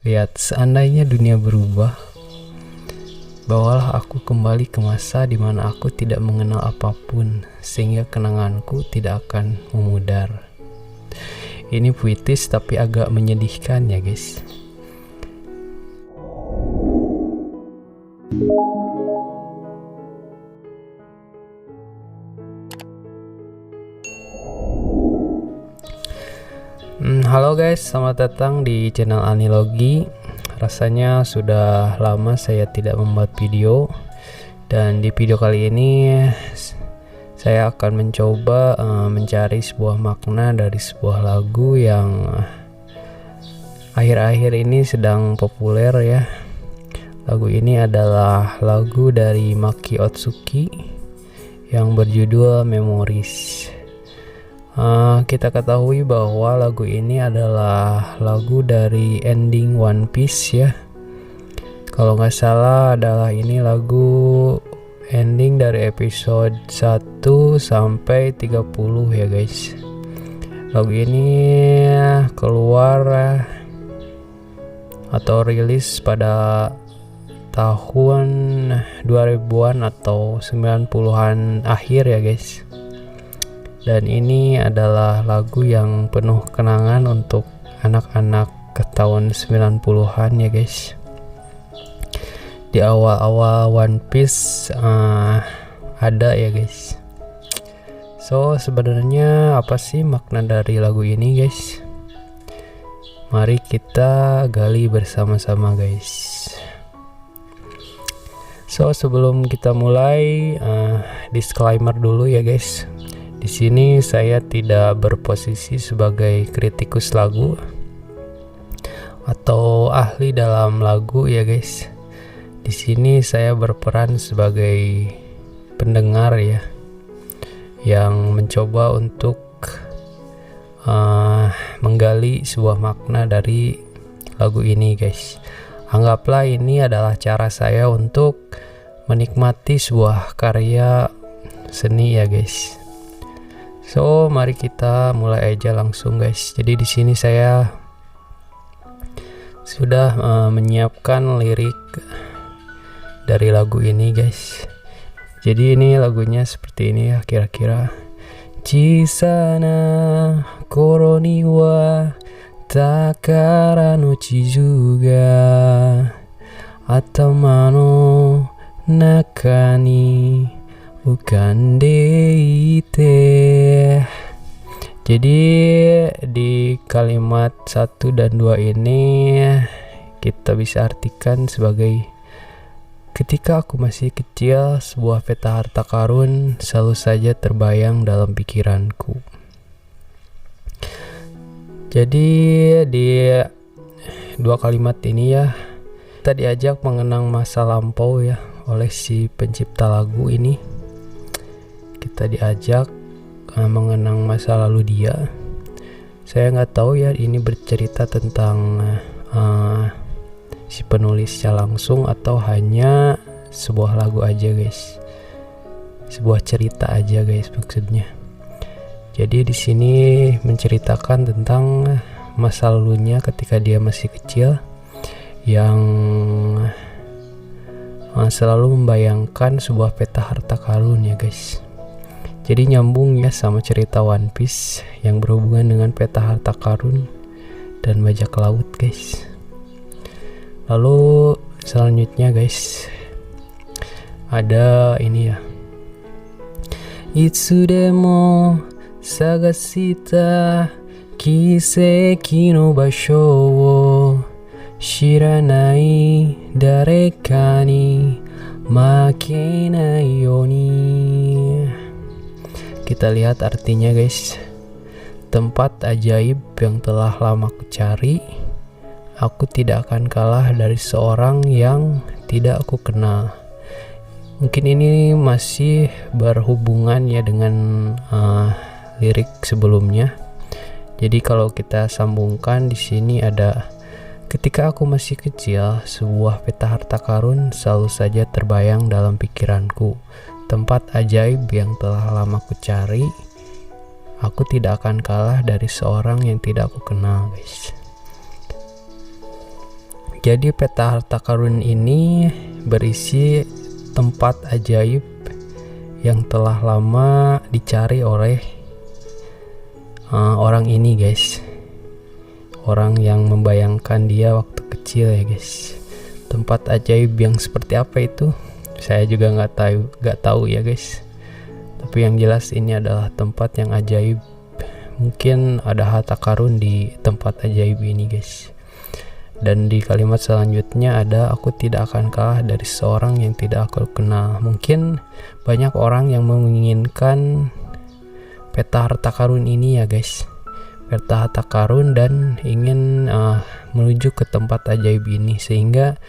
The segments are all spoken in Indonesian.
Lihat, seandainya dunia berubah, bawalah aku kembali ke masa di mana aku tidak mengenal apapun, sehingga kenanganku tidak akan memudar. Ini puitis tapi agak menyedihkan ya guys. Halo guys, selamat datang di channel Anilogi. Rasanya sudah lama saya tidak membuat video, dan di video kali ini saya akan mencoba mencari sebuah makna dari sebuah lagu yang akhir-akhir ini sedang populer ya. Lagu ini adalah lagu dari Maki Otsutsuki yang berjudul Memories. Kita ketahui bahwa lagu ini adalah lagu dari ending One Piece ya. Kalau nggak salah adalah ini lagu ending dari episode 1 sampai 30 ya guys. Lagu ini keluar atau rilis pada tahun 2000-an atau 90-an akhir ya guys. Dan ini adalah lagu yang penuh kenangan untuk anak-anak ke tahun 90-an ya guys. Di awal-awal One Piece ada ya guys. So sebenarnya apa sih makna dari lagu ini guys? Mari kita gali bersama-sama guys. So sebelum kita mulai, disclaimer dulu ya guys. Di sini saya tidak berposisi sebagai kritikus lagu atau ahli dalam lagu ya guys. Di sini saya berperan sebagai pendengar ya, yang mencoba untuk menggali sebuah makna dari lagu ini guys. Anggaplah ini adalah cara saya untuk menikmati sebuah karya seni ya guys. So, mari kita mulai aja langsung guys. Jadi di sini saya sudah menyiapkan lirik dari lagu ini guys. Jadi ini lagunya seperti ini ya kira-kira. Chisana koro ni wa takara no chizu ga atama no naka ni ukande ite. Jadi di kalimat 1 dan 2 ini kita bisa artikan sebagai ketika aku masih kecil, sebuah peta harta karun selalu saja terbayang dalam pikiranku. Jadi di 2 kalimat ini ya kita diajak mengenang masa lampau ya oleh si pencipta lagu ini. Kita diajak mengenang masa lalu dia. Saya nggak tahu ya ini bercerita tentang si penulisnya langsung atau hanya sebuah lagu aja guys, sebuah cerita aja guys maksudnya. Jadi di sini menceritakan tentang masa lalunya ketika dia masih kecil, yang selalu membayangkan sebuah peta harta karun ya guys. Jadi nyambung ya sama cerita One Piece yang berhubungan dengan peta harta karun dan bajak laut guys. Lalu selanjutnya guys ada ini ya. Itsudemo sagashita kiseki no basho wo shiranai dareka ni makenai yoni. Kita lihat artinya guys. Tempat ajaib yang telah lama ku cari, aku tidak akan kalah dari seorang yang tidak aku kenal. Mungkin ini masih berhubungan ya dengan lirik sebelumnya. Jadi kalau kita sambungkan di sini ada ketika aku masih kecil, sebuah peta harta karun selalu saja terbayang dalam pikiranku. Tempat ajaib yang telah lama ku cari, aku tidak akan kalah dari seorang yang tidak aku kenal guys. Jadi peta harta karun ini berisi tempat ajaib yang telah lama dicari oleh orang ini guys. Orang yang membayangkan dia waktu kecil ya guys. Tempat ajaib yang seperti apa itu? Saya juga nggak tahu ya guys. Tapi yang jelas ini adalah tempat yang ajaib. Mungkin ada harta karun di tempat ajaib ini guys. Dan di kalimat selanjutnya ada, aku tidak akan kalah dari seorang yang tidak aku kenal. Mungkin banyak orang yang menginginkan peta harta karun ini ya guys. Peta harta karun dan ingin menuju ke tempat ajaib ini, sehingga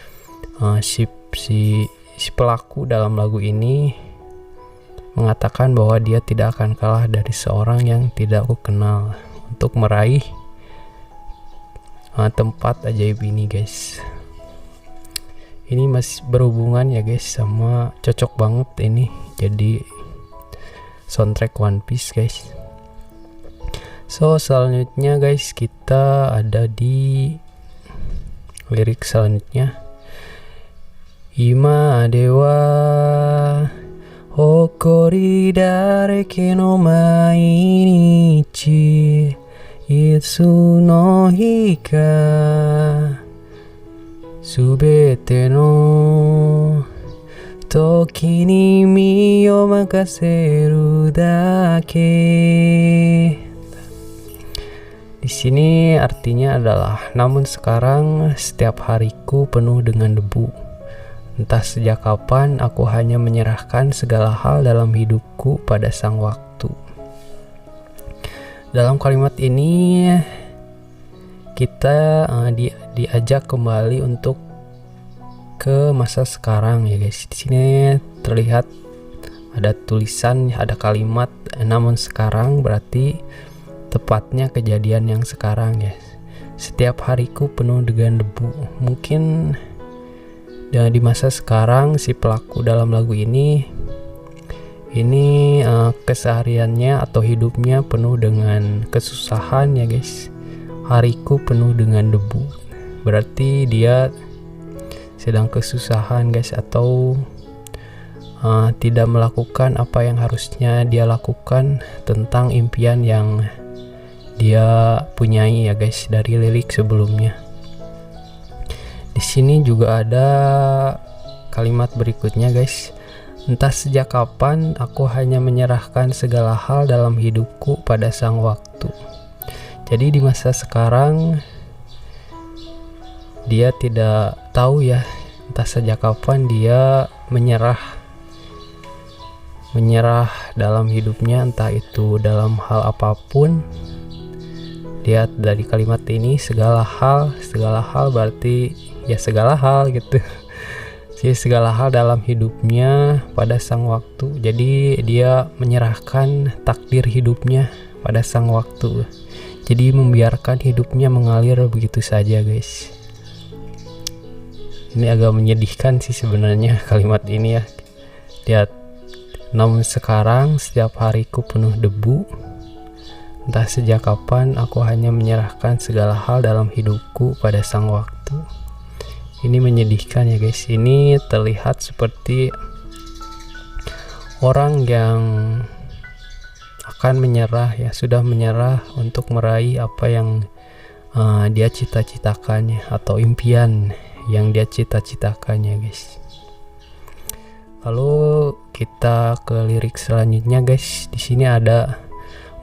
si pelaku dalam lagu ini mengatakan bahwa dia tidak akan kalah dari seorang yang tidak aku kenal untuk meraih tempat ajaib ini guys. Ini masih berhubungan ya guys, sama cocok banget ini jadi soundtrack One Piece guys. So selanjutnya guys, kita ada di lirik selanjutnya. Ima dewa hokori dareke no mainichi itsu no hika subete no toki ni mi o makaseru dake. Di sini artinya adalah, namun sekarang setiap hariku penuh dengan debu. Entah sejak kapan aku hanya menyerahkan segala hal dalam hidupku pada sang waktu. Dalam kalimat ini kita diajak kembali untuk ke masa sekarang ya guys. Di sini terlihat ada tulisan, ada kalimat namun sekarang, berarti tepatnya kejadian yang sekarang ya. Setiap hariku penuh dengan debu. Mungkin di masa sekarang si pelaku dalam lagu ini kesehariannya atau hidupnya penuh dengan kesusahan ya guys. Hariku penuh dengan debu, berarti dia sedang kesusahan guys, atau tidak melakukan apa yang harusnya dia lakukan tentang impian yang dia punyai ya guys dari lirik sebelumnya. Di sini juga ada kalimat berikutnya guys. Entah sejak kapan aku hanya menyerahkan segala hal dalam hidupku pada sang waktu. Jadi di masa sekarang dia tidak tahu ya, entah sejak kapan dia menyerah dalam hidupnya, entah itu dalam hal apapun. Lihat dari kalimat ini, segala hal berarti ya segala hal gitu. Jadi segala hal dalam hidupnya pada sang waktu. Jadi dia menyerahkan takdir hidupnya pada sang waktu. Jadi membiarkan hidupnya mengalir begitu saja guys. Ini agak menyedihkan sih sebenarnya kalimat ini ya. Lihat, namun sekarang setiap hariku penuh debu. Entah sejak kapan aku hanya menyerahkan segala hal dalam hidupku pada sang waktu. Ini menyedihkan ya guys. Ini terlihat seperti orang yang akan menyerah ya, sudah menyerah untuk meraih apa yang dia cita-citakan atau impian yang dia cita-citakan ya guys. Lalu kita ke lirik selanjutnya guys. Di sini ada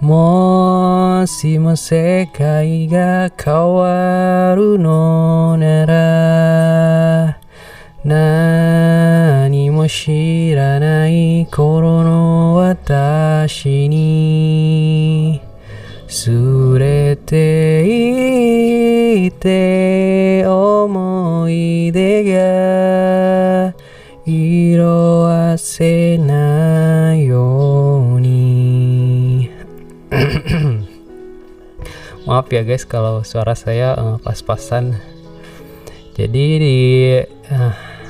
Moshi mo sekai ga kawaru no nara nani mo shiranai koro no watashi ni surete ite omoide ga iro ase na yo ni. Maaf ya guys kalau suara saya pas-pasan. Jadi di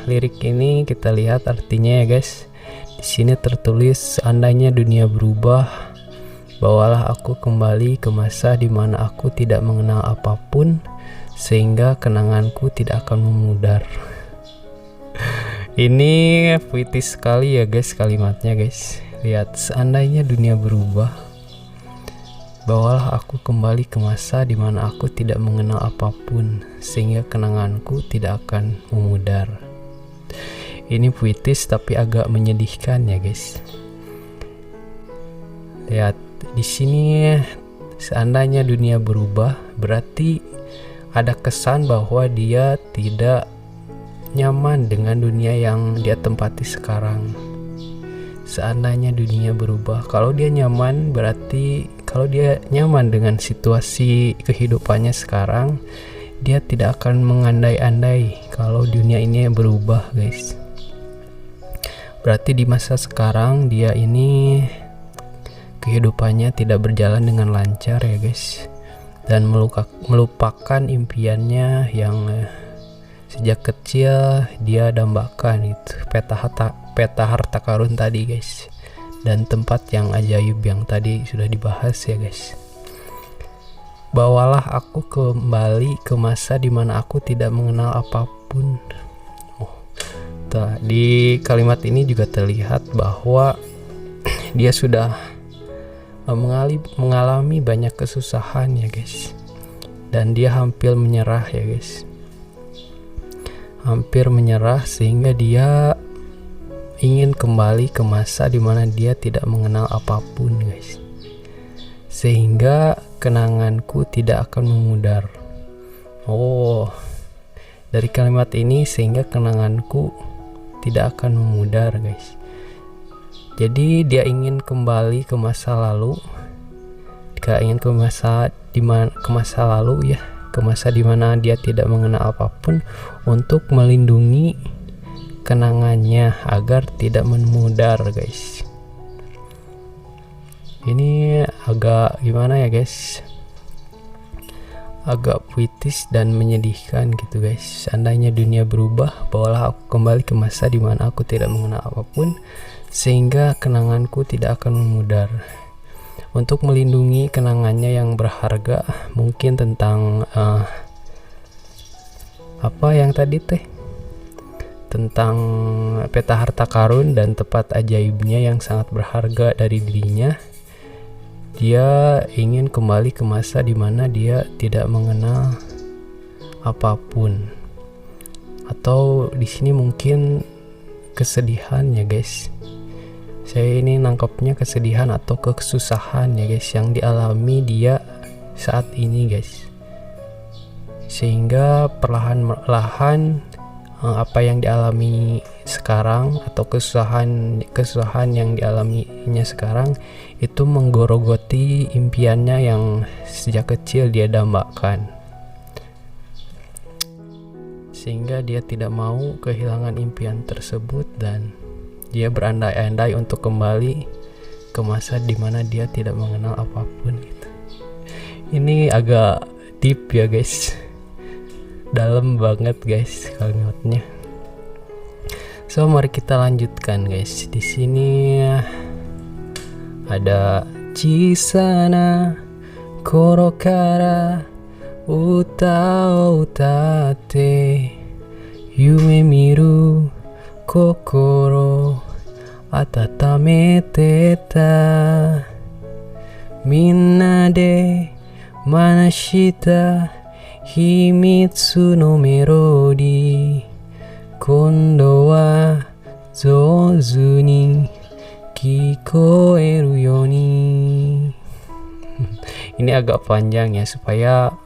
lirik ini kita lihat artinya ya guys. Di sini tertulis, seandainya dunia berubah, bawalah aku kembali ke masa di mana aku tidak mengenal apapun, sehingga kenanganku tidak akan memudar. Ini puitis sekali ya guys kalimatnya guys. Lihat, seandainya dunia berubah, bawalah aku kembali ke masa di mana aku tidak mengenal apapun, sehingga kenanganku tidak akan memudar. Ini puitis tapi agak menyedihkan ya guys. Lihat di sini, seandainya dunia berubah, berarti ada kesan bahwa dia tidak nyaman dengan dunia yang dia tempati sekarang. Seandainya dunia berubah, kalau dia nyaman, berarti kalau dia nyaman dengan situasi kehidupannya sekarang, dia tidak akan mengandai-andai kalau dunia ini berubah guys. Berarti di masa sekarang dia ini kehidupannya tidak berjalan dengan lancar ya guys, dan melupakan impiannya yang sejak kecil dia dambakan, itu peta harta karun tadi guys, dan tempat yang ajaib yang tadi sudah dibahas ya guys. Bawalah aku kembali ke masa dimana aku tidak mengenal apapun. Di kalimat ini juga terlihat bahwa dia sudah mengalami banyak kesusahan ya guys, dan dia hampir menyerah ya guys, hampir menyerah, sehingga dia ingin kembali ke masa dimana dia tidak mengenal apapun guys, sehingga kenanganku tidak akan memudar. Dari kalimat ini, sehingga kenanganku tidak akan memudar guys. Jadi dia ingin kembali ke masa lalu, ke masa lalu ya, ke masa dimana dia tidak mengenal apapun, untuk melindungi kenangannya agar tidak memudar guys. Ini agak gimana ya guys, agak puitis dan menyedihkan gitu guys. Seandainya dunia berubah, bawalah aku kembali ke masa dimana aku tidak mengenal apapun, sehingga kenanganku tidak akan memudar. Untuk melindungi kenangannya yang berharga, mungkin tentang apa yang tadi tentang peta harta karun dan tempat ajaibnya yang sangat berharga dari dirinya. Dia ingin kembali ke masa dimana dia tidak mengenal apapun, atau di sini mungkin kesedihan ya guys. Saya ini nangkepnya kesedihan atau kesusahan ya guys yang dialami dia saat ini guys, sehingga perlahan-lahan apa yang dialami sekarang atau kesusahan yang dialaminya sekarang itu menggorogoti impiannya yang sejak kecil dia dambakan, sehingga dia tidak mau kehilangan impian tersebut, dan dia berandai-andai untuk kembali ke masa dimana dia tidak mengenal apapun gitu. Ini agak deep ya guys, dalam banget guys kalimatnya. So mari kita lanjutkan guys. Di sini ada chisana koro kara uta o utate yume miru kokoro atatamete ta minna de manashita himitsu no melodi kondo wa zozu ni kikoeru yo ni. Ini agak panjang ya, supaya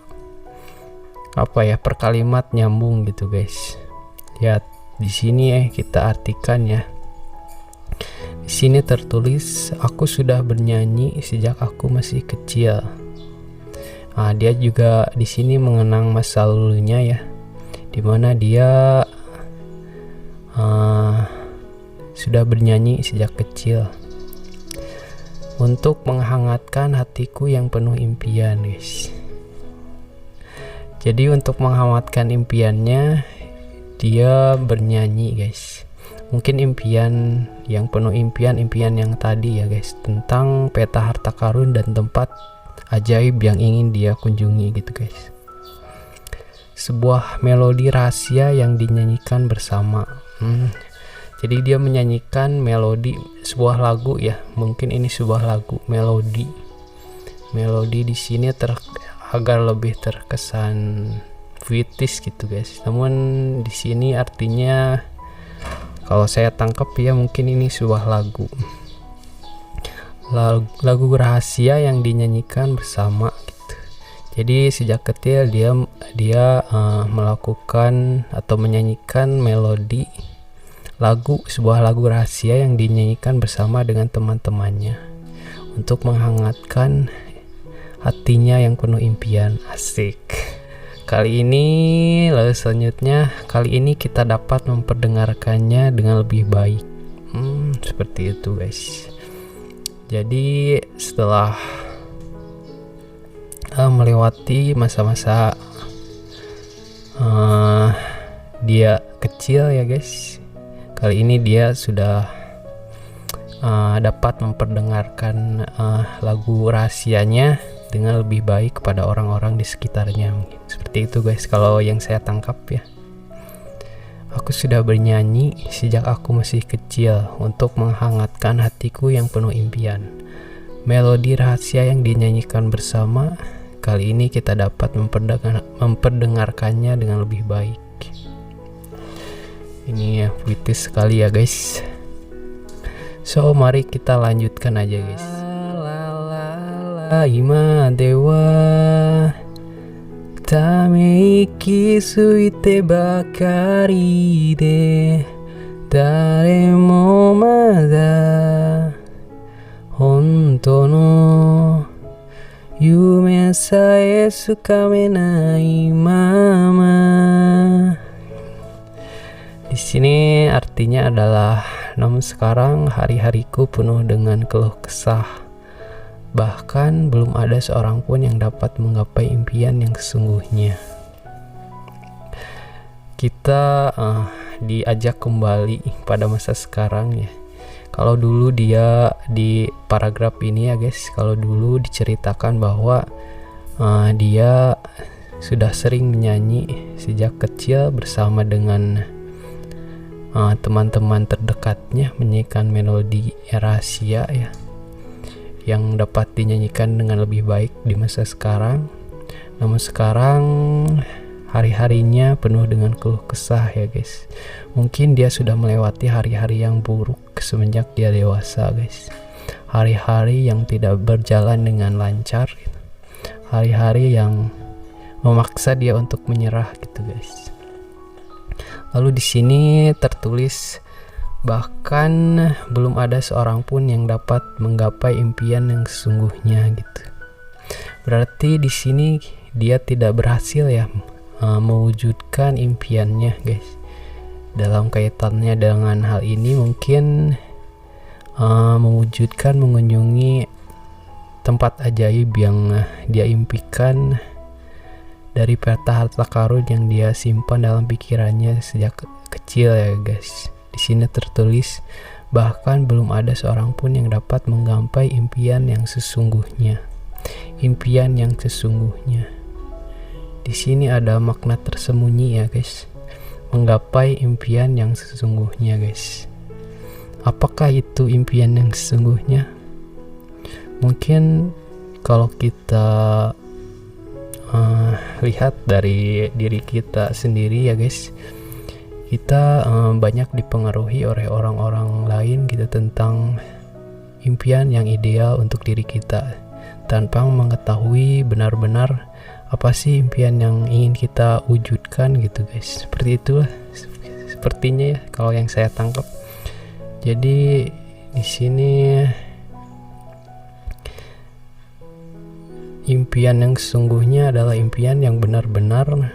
per kalimat nyambung gitu guys. Lihat di sini kita artikan ya. Di sini tertulis, aku sudah bernyanyi sejak aku masih kecil. Nah, dia juga di sini mengenang masa lalunya ya, dimana dia sudah bernyanyi sejak kecil untuk menghangatkan hatiku yang penuh impian guys. Jadi untuk menghangatkan impiannya, dia bernyanyi guys. Mungkin impian yang penuh impian yang tadi ya guys, tentang peta harta karun dan tempat ajaib yang ingin dia kunjungi gitu guys. sebuah melodi rahasia yang dinyanyikan bersama. Jadi dia menyanyikan melodi sebuah lagu ya, mungkin ini sebuah lagu melodi di sini agar lebih terkesan puitis gitu guys. Namun di sini artinya kalau saya tangkap ya mungkin ini sebuah lagu rahasia yang dinyanyikan bersama gitu. Jadi sejak kecil dia melakukan atau menyanyikan melodi sebuah lagu rahasia yang dinyanyikan bersama dengan teman-temannya untuk menghangatkan hatinya yang penuh impian. Asik. Kali ini kita dapat memperdengarkannya dengan lebih baik. Seperti itu guys. Jadi setelah melewati masa-masa dia kecil ya guys, kali ini dia sudah dapat memperdengarkan lagu rahasianya dengan lebih baik kepada orang-orang di sekitarnya. Mungkin seperti itu guys kalau yang saya tangkap ya. Aku sudah bernyanyi sejak aku masih kecil untuk menghangatkan hatiku yang penuh impian. Melodi rahasia yang dinyanyikan bersama, kali ini kita dapat memperdengarkannya dengan lebih baik. Ini ya puitis sekali ya guys. So mari kita lanjutkan aja guys. Ima dewa Tameki suite bakari de Dare mo mada Honto no Yume sae tsukamenai mama. Di sini artinya adalah, namun sekarang hari-hariku penuh dengan keluh kesah. Bahkan belum ada seorang pun yang dapat menggapai impian yang sesungguhnya. Kita diajak kembali pada masa sekarang ya. Kalau dulu dia di paragraf ini ya guys, kalau dulu diceritakan bahwa dia sudah sering menyanyi sejak kecil bersama dengan teman-teman terdekatnya, menyanyikan melodi rahasia ya yang dapat dinyanyikan dengan lebih baik di masa sekarang. Namun sekarang hari-harinya penuh dengan keluh kesah ya guys. Mungkin dia sudah melewati hari-hari yang buruk semenjak dia dewasa guys. Hari-hari yang tidak berjalan dengan lancar gitu. Hari-hari yang memaksa dia untuk menyerah gitu guys. Lalu di sini tertulis, bahkan belum ada seorang pun yang dapat menggapai impian yang sesungguhnya gitu. Berarti di sini dia tidak berhasil ya mewujudkan impiannya guys. Dalam kaitannya dengan hal ini mungkin mewujudkan mengunjungi tempat ajaib yang dia impikan dari peta harta karun yang dia simpan dalam pikirannya sejak kecil ya guys. Di sini tertulis, bahkan belum ada seorang pun yang dapat menggapai impian yang sesungguhnya. Impian yang sesungguhnya. Di sini ada makna tersembunyi ya guys. Menggapai impian yang sesungguhnya guys. Apakah itu impian yang sesungguhnya? Mungkin kalau kita lihat dari diri kita sendiri ya guys, kita banyak dipengaruhi oleh orang-orang lain gitu tentang impian yang ideal untuk diri kita, tanpa mengetahui benar-benar apa sih impian yang ingin kita wujudkan gitu guys. Seperti itulah sepertinya ya kalau yang saya tangkap. Jadi di sini impian yang sesungguhnya adalah impian yang benar-benar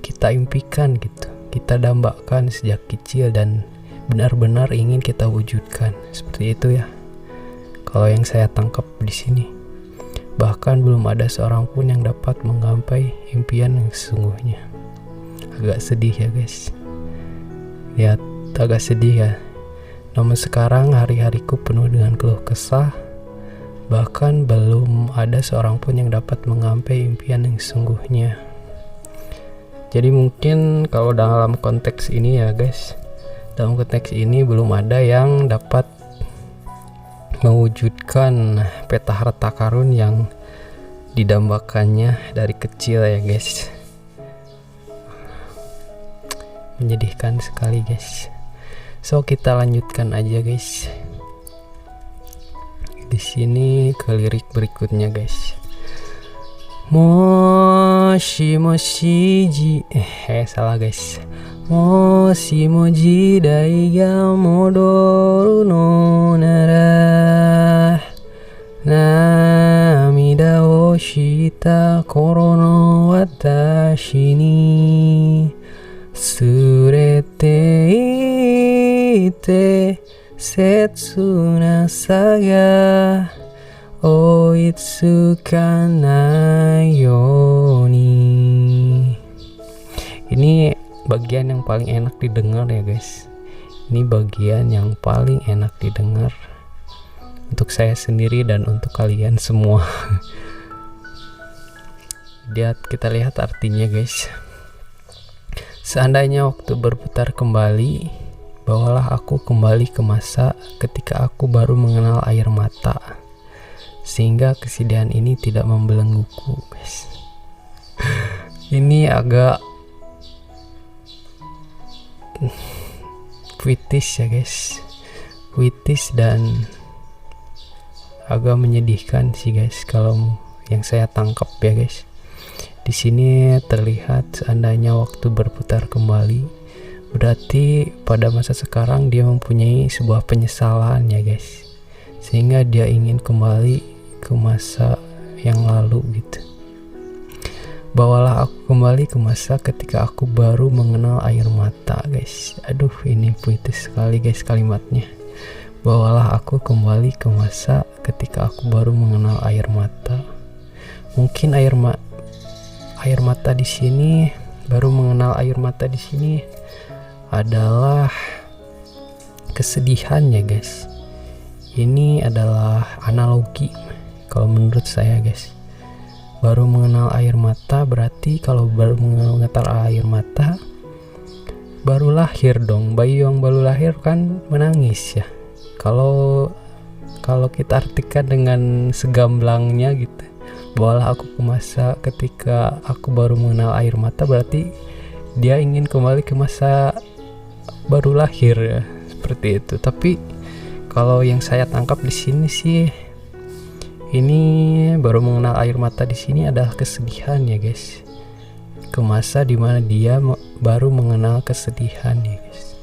kita impikan gitu, kita dambakan sejak kecil dan benar-benar ingin kita wujudkan. Seperti itu ya kalau yang saya tangkap di sini. Bahkan belum ada seorang pun yang dapat menggapai impian yang sesungguhnya. Agak sedih ya guys, lihat agak sedih ya. Namun sekarang hari-hariku penuh dengan keluh kesah. Bahkan belum ada seorang pun yang dapat menggapai impian yang sesungguhnya. Jadi mungkin kalau dalam konteks ini ya guys, dalam konteks ini belum ada yang dapat mewujudkan peta harta karun yang didambakannya dari kecil ya guys. Menyedihkan sekali guys. So kita lanjutkan aja guys. Di sini ke lirik berikutnya guys. Moshi moshi salah guys. Moshi mo jidai ga modoru no nara namida o shita koro no watashi ni surete ite Setsuna saga oitsuka nayoni. Ini bagian yang paling enak didengar ya guys. Ini bagian yang paling enak didengar untuk saya sendiri dan untuk kalian semua. Kita lihat artinya guys. Seandainya waktu berputar kembali, bawalah aku kembali ke masa ketika aku baru mengenal air mata, sehingga kesedihan ini tidak membelengguku guys. Ini agak puitis ya guys, puitis dan agak menyedihkan sih guys kalau yang saya tangkap ya guys. Di sini terlihat seandainya waktu berputar kembali, berarti pada masa sekarang dia mempunyai sebuah penyesalan ya guys, sehingga dia ingin kembali ke masa yang lalu gitu. Bawalah aku kembali ke masa ketika aku baru mengenal air mata guys. Aduh, ini puitis sekali guys kalimatnya. Bawalah aku kembali ke masa ketika aku baru mengenal air mata. Mungkin air mata di sini, baru mengenal air mata di sini adalah kesedihan ya guys. Ini adalah analogi kalau menurut saya guys. Baru mengenal air mata berarti kalau baru mengenal air mata baru lahir dong. Bayi yang baru lahir kan menangis ya. Kalau kita artikan dengan segamblangnya gitu, bawalah aku ke masa ketika aku baru mengenal air mata, berarti dia ingin kembali ke masa baru lahir ya, seperti itu. Tapi kalau yang saya tangkap di sini sih, ini baru mengenal air mata di sini adalah kesedihan ya guys, ke masa dimana dia baru mengenal kesedihan ya guys.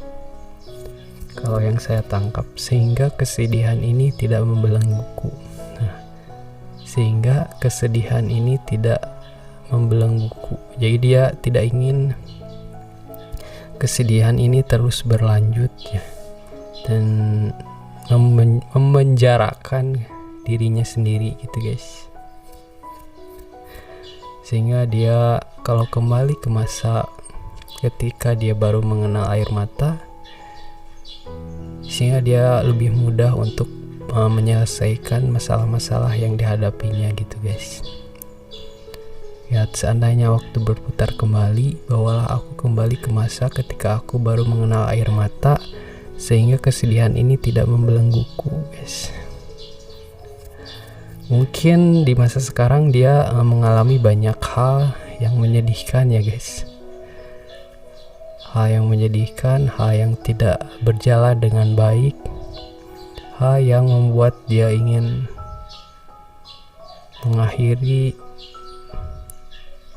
Kalau yang saya tangkap, sehingga kesedihan ini tidak membelengguku. Sehingga kesedihan ini tidak membelengguku. Jadi dia tidak ingin kesedihan ini terus berlanjut ya, dan memenjarakan dirinya sendiri gitu guys. Sehingga dia kalau kembali ke masa ketika dia baru mengenal air mata, sehingga dia lebih mudah untuk menyelesaikan masalah-masalah yang dihadapinya gitu guys. Ya, seandainya waktu berputar kembali, bawalah aku kembali ke masa ketika aku baru mengenal air mata, sehingga kesedihan ini tidak membelengguku guys. Mungkin di masa sekarang dia mengalami banyak hal yang menyedihkan ya guys. Hal yang menyedihkan, hal yang tidak berjalan dengan baik, hal yang membuat dia ingin mengakhiri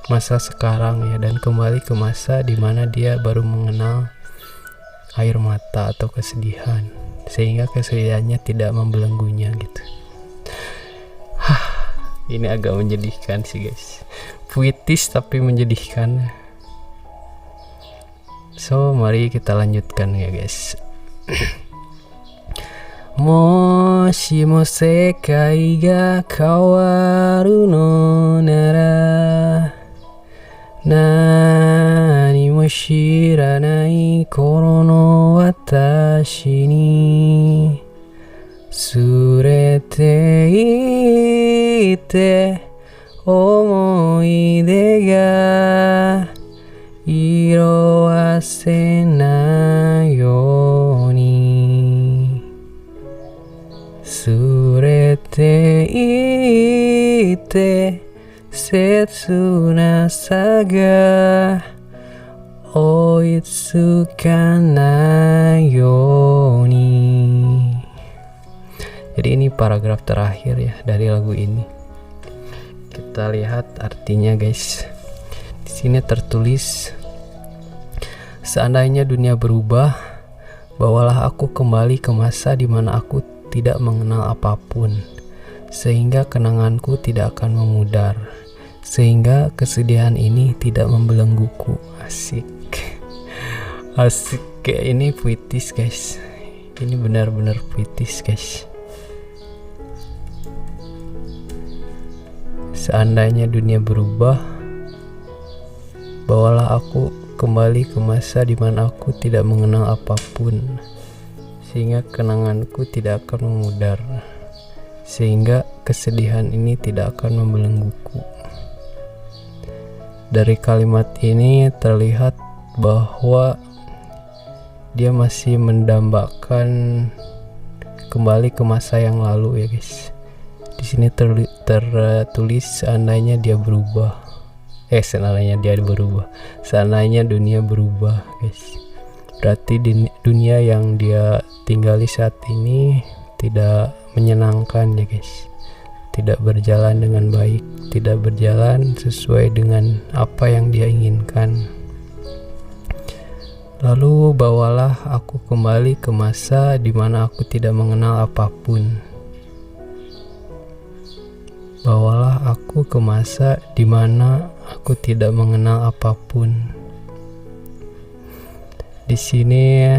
masa sekarang ya, dan kembali ke masa dimana dia baru mengenal air mata atau kesedihan, sehingga kesedihannya tidak membelenggunya gitu. Ini agak menyedihkan sih guys, puitis tapi menyedihkan. So mari kita lanjutkan ya guys. Moshi mo sekai ga kawaru no nara nani mo shiranai koro no watashi ni surete ite omoide ga 色あせないようにすれていって切なさが追いつかないように. Jadi ini paragraf terakhir ya dari lagu ini. Kita lihat artinya guys. Di sini tertulis, seandainya dunia berubah, bawalah aku kembali ke masa di mana aku tidak mengenal apapun, sehingga kenanganku tidak akan memudar, sehingga kesedihan ini tidak membelengguku. Asik. Asik, kayak ini puitis guys. Ini benar-benar puitis guys. Seandainya dunia berubah, bawalah aku kembali ke masa di mana aku tidak mengenal apapun, sehingga kenanganku tidak akan memudar, sehingga kesedihan ini tidak akan membelengguku. Dari kalimat ini terlihat bahwa dia masih mendambakan kembali ke masa yang lalu ya guys. Di sini tertulis seandainya dia berubah. Seandainya dunia berubah guys. Berarti dunia yang dia tinggali saat ini tidak menyenangkan ya guys. Tidak berjalan dengan baik, tidak berjalan sesuai dengan apa yang dia inginkan. Lalu bawalah aku kembali ke masa di mana aku tidak mengenal apapun. Bawalah aku ke masa di mana aku tidak mengenal apapun. Di sini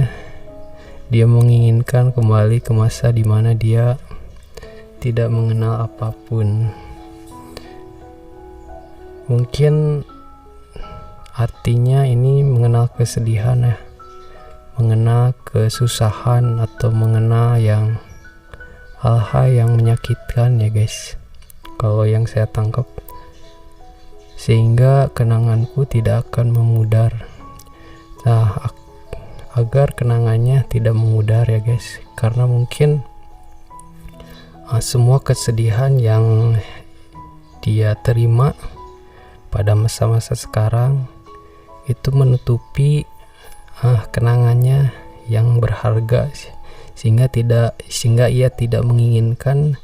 dia menginginkan kembali ke masa di mana dia tidak mengenal apapun. Mungkin artinya ini mengenal kesedihan ya, mengenal kesusahan atau mengenal hal-hal yang menyakitkan ya guys, kalau yang saya tangkap, sehingga kenanganku tidak akan memudar. Nah, agar kenangannya tidak memudar ya guys, karena mungkin semua kesedihan yang dia terima pada masa-masa sekarang itu menutupi kenangannya yang berharga, sehingga ia tidak menginginkan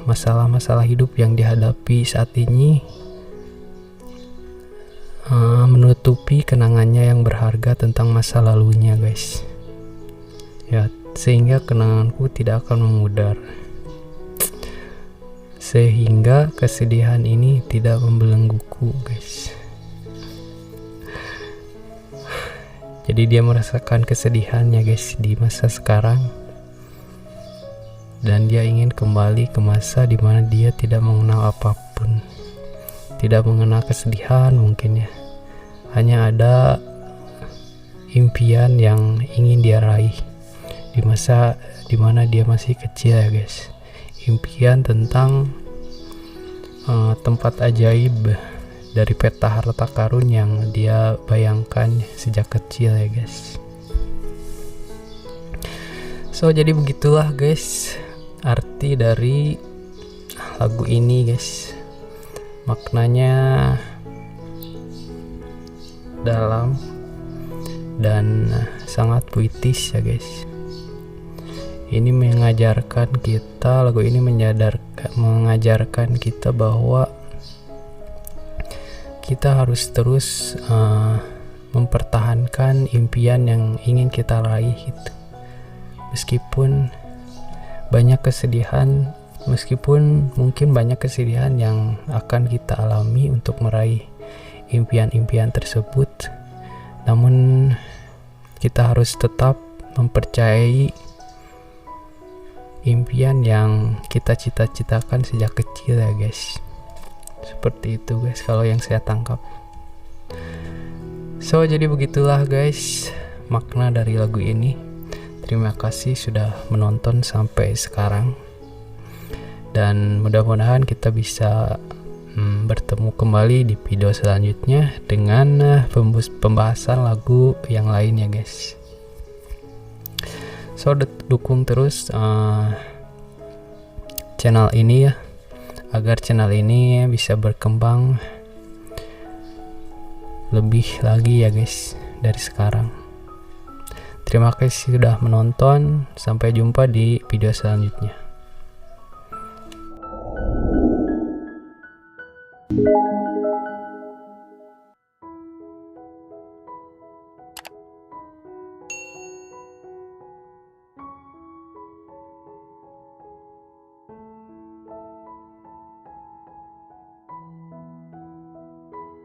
masalah-masalah hidup yang dihadapi saat ini menutupi kenangannya yang berharga tentang masa lalunya guys ya, sehingga kenanganku tidak akan memudar, sehingga kesedihan ini tidak membelengguku guys. Jadi dia merasakan kesedihannya guys di masa sekarang, dan dia ingin kembali ke masa di mana dia tidak mengenal apapun, tidak mengenal kesedihan mungkin ya, hanya ada impian yang ingin dia raih di masa di mana dia masih kecil ya guys. Impian tentang tempat ajaib dari peta harta karun yang dia bayangkan sejak kecil ya guys. So jadi begitulah guys arti dari lagu ini guys. Maknanya dalam dan sangat puitis ya guys. Ini mengajarkan kita, lagu ini mengajarkan kita bahwa kita harus terus mempertahankan impian yang ingin kita raih gitu. Meskipun mungkin banyak kesedihan yang akan kita alami untuk meraih impian-impian tersebut, namun kita harus tetap mempercayai impian yang kita cita-citakan sejak kecil ya guys. Seperti itu guys kalau yang saya tangkap. So jadi begitulah guys makna dari lagu ini. Terima kasih sudah menonton sampai sekarang, dan mudah-mudahan kita bisa bertemu kembali di video selanjutnya dengan pembahasan lagu yang lain ya guys. So dukung terus channel ini ya, agar channel ini bisa berkembang lebih lagi ya guys dari sekarang. Terima kasih sudah menonton, sampai jumpa di video selanjutnya.